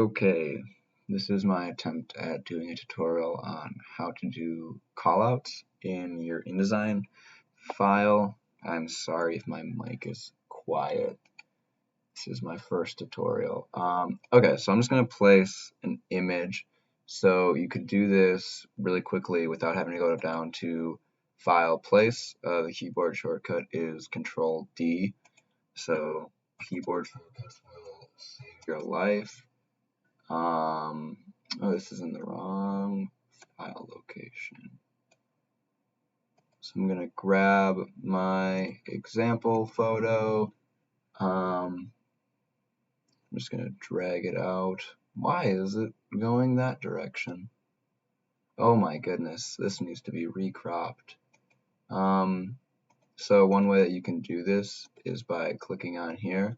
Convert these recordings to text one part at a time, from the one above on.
Okay, this is my attempt at doing a tutorial on how to do callouts in your InDesign file. I'm sorry if my mic is quiet. This is my first tutorial. Okay, so I'm just going to place an image. So you could do this really quickly without having to go down to File, Place. The keyboard shortcut is Control D. So keyboard shortcuts will save your life. Oh, this is in the wrong file location. So I'm gonna grab my example photo. I'm just gonna drag it out. Why is it going that direction? Oh my goodness, this needs to be recropped. So one way that you can do this is by clicking on here.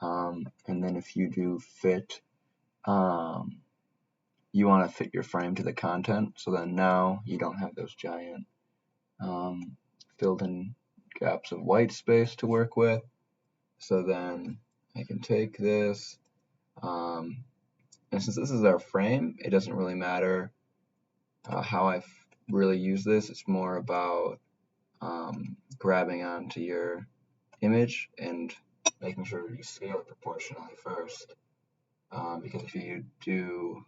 And then if you do fit, you want to fit your frame to the content, so then now you don't have those giant filled in gaps of white space to work with. So then I can take this, and since this is our frame, it doesn't really matter how I really use this. It's more about grabbing onto your image and making sure you scale it proportionally first, because if you do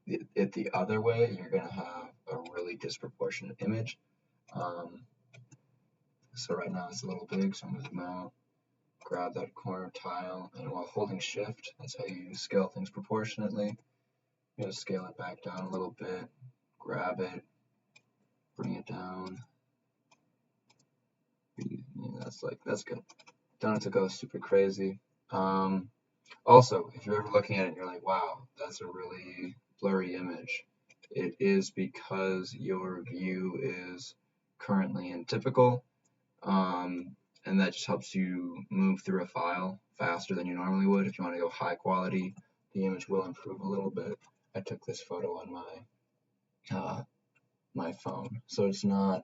it the other way, you're going to have a really disproportionate image. So right now it's a little big, so I'm going to zoom out, grab that corner tile, and while holding shift, that's how you scale things proportionately. You just scale it back down a little bit, grab it, bring it down. That's good. Don't have to go super crazy. Also, if you're ever looking at it and you're like, wow, that's a really blurry image, it is because your view is currently in typical, and that just helps you move through a file faster than you normally would. If you want to go high quality, the image will improve a little bit. I took this photo on my phone, so it's not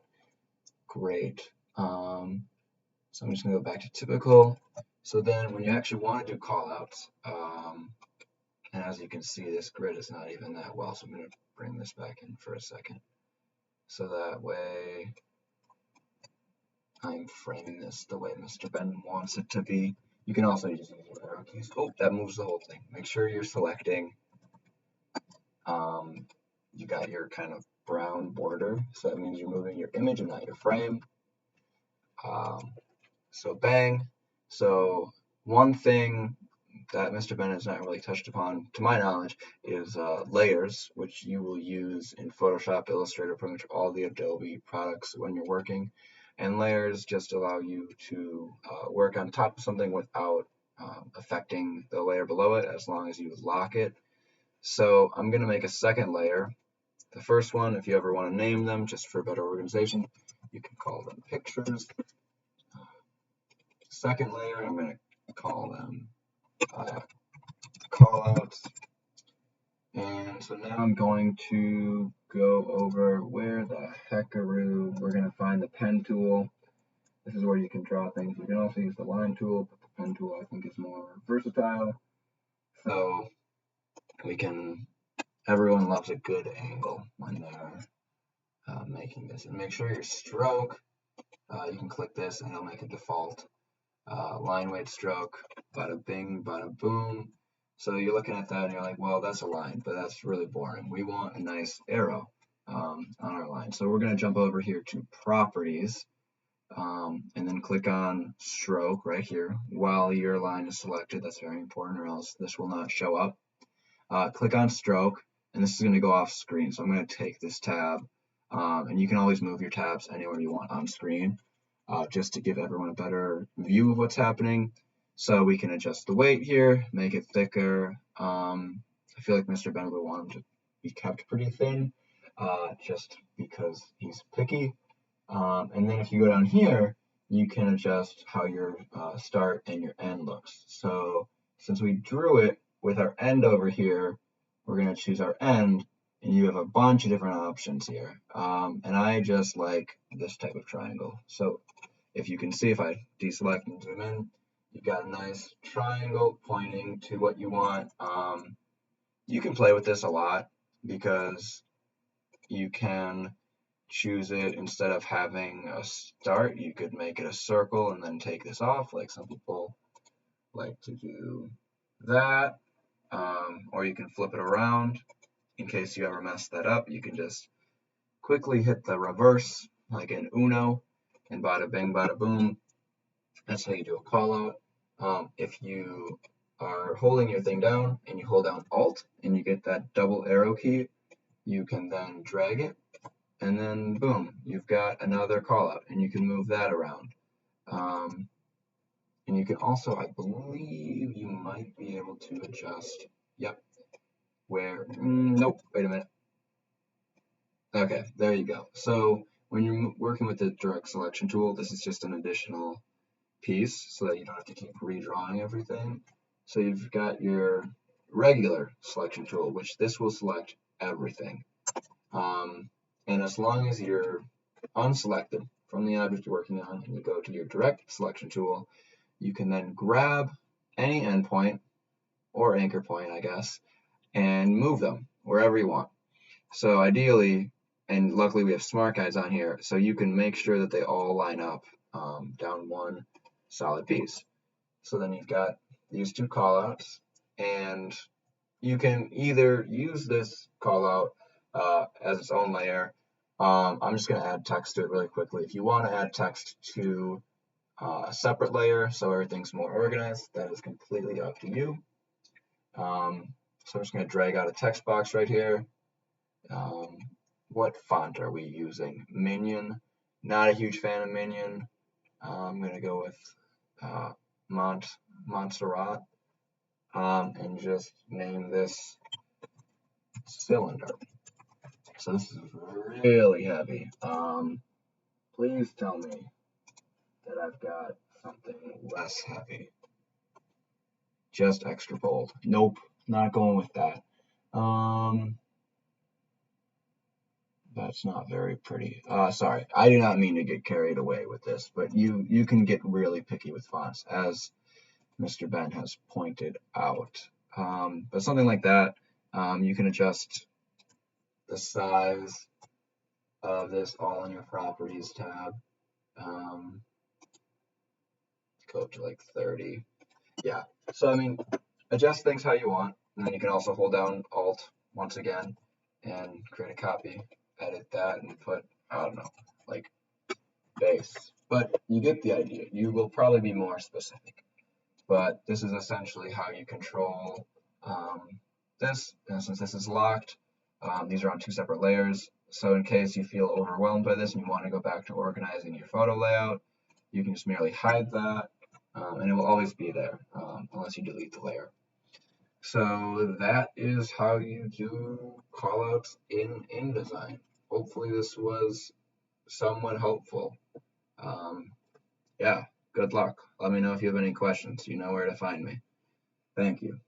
great. So I'm just going to go back to typical. So then when you actually want to do callouts, and as you can see, this grid is not even that well, so I'm going to bring this back in for a second. So that way I'm framing this the way Mr. Ben wants it to be. You can also just use your arrow keys. Oh, that moves the whole thing. Make sure you're selecting. You got your kind of brown border, so that means you're moving your image and not your frame. So bang. So one thing that Mr. Ben has not really touched upon, to my knowledge, is layers, which you will use in Photoshop, Illustrator, pretty much all the Adobe products when you're working. And layers just allow you to work on top of something without affecting the layer below it, as long as you lock it. So I'm going to make a second layer. The first one, if you ever want to name them, just for better organization, you can call them pictures. Second layer, I'm going to call them callouts. And so now I'm going to go over where the heckaroo we're going to find the pen tool. This is where you can draw things. You can also use the line tool, but the pen tool I think is more versatile. So everyone loves a good angle when they're making this. And make sure your stroke, you can click this and it'll make a default line weight stroke, bada bing, bada boom. So you're looking at that and you're like, well, that's a line, but that's really boring. We want a nice arrow on our line. So we're going to jump over here to properties, and then click on stroke right here while your line is selected. That's very important, or else this will not show up. Click on stroke, and this is going to go off screen. So I'm going to take this tab, and you can always move your tabs anywhere you want on screen, just to give everyone a better view of what's happening. So we can adjust the weight here, make it thicker. I feel like Mr. Ben would want him to be kept pretty thin, just because he's picky. And then if you go down here, you can adjust how your start and your end looks. So since we drew it with our end over here, we're going to choose our end, and you have a bunch of different options here. And I just like this type of triangle. So if you can see, if I deselect and zoom in, You've got a nice triangle pointing to what you want. You can play with this a lot because you can choose it instead of having a start. You could make it a circle and then take this off, like some people like to do that. Or you can flip it around in case you ever mess that up. You can just quickly hit the reverse, like in Uno, and bada bing, bada boom. That's how you do a call out. If you are holding your thing down and you hold down Alt and you get that double arrow key, you can then drag it, and then boom, you've got another call out, and you can move that around. And you can also, I believe, you might be able to adjust. Yep. Where? Nope. Wait a minute. Okay, there you go. So when you're working with the direct selection tool, this is just an additional piece so that you don't have to keep redrawing everything. So you've got your regular selection tool, which this will select everything. And as long as you're unselected from the object you're working on and you go to your direct selection tool, you can then grab any endpoint or anchor point, I guess, and move them wherever you want. So ideally, and luckily we have smart guides on here, so you can make sure that they all line up down one solid piece. So then you've got these two callouts, and you can either use this callout as its own layer. I'm just going to add text to it really quickly. If you want to add text to a separate layer so everything's more organized, that is completely up to you. So I'm just going to drag out a text box right here. What font are we using? Minion. Not a huge fan of Minion. I'm going to go with Montserrat, and just name this cylinder. So this is really heavy. Please tell me that I've got something less heavy. Just extra bold. Nope, not going with that. That's not very pretty. Sorry, I do not mean to get carried away with this, but you can get really picky with fonts, as Mr. Ben has pointed out. But something like that, you can adjust the size of this all in your properties tab. Go up to like 30. Yeah, so I mean, adjust things how you want, and then you can also hold down Alt once again and create a copy, edit that, and put, I don't know, like base. But you get the idea. You will probably be more specific. But this is essentially how you control this. And since this is locked, these are on two separate layers. So in case you feel overwhelmed by this and you want to go back to organizing your photo layout, you can just merely hide that, and it will always be there unless you delete the layer. So that is how you do callouts in InDesign. Hopefully this was somewhat helpful. Yeah, good luck. Let me know if you have any questions. You know where to find me. Thank you.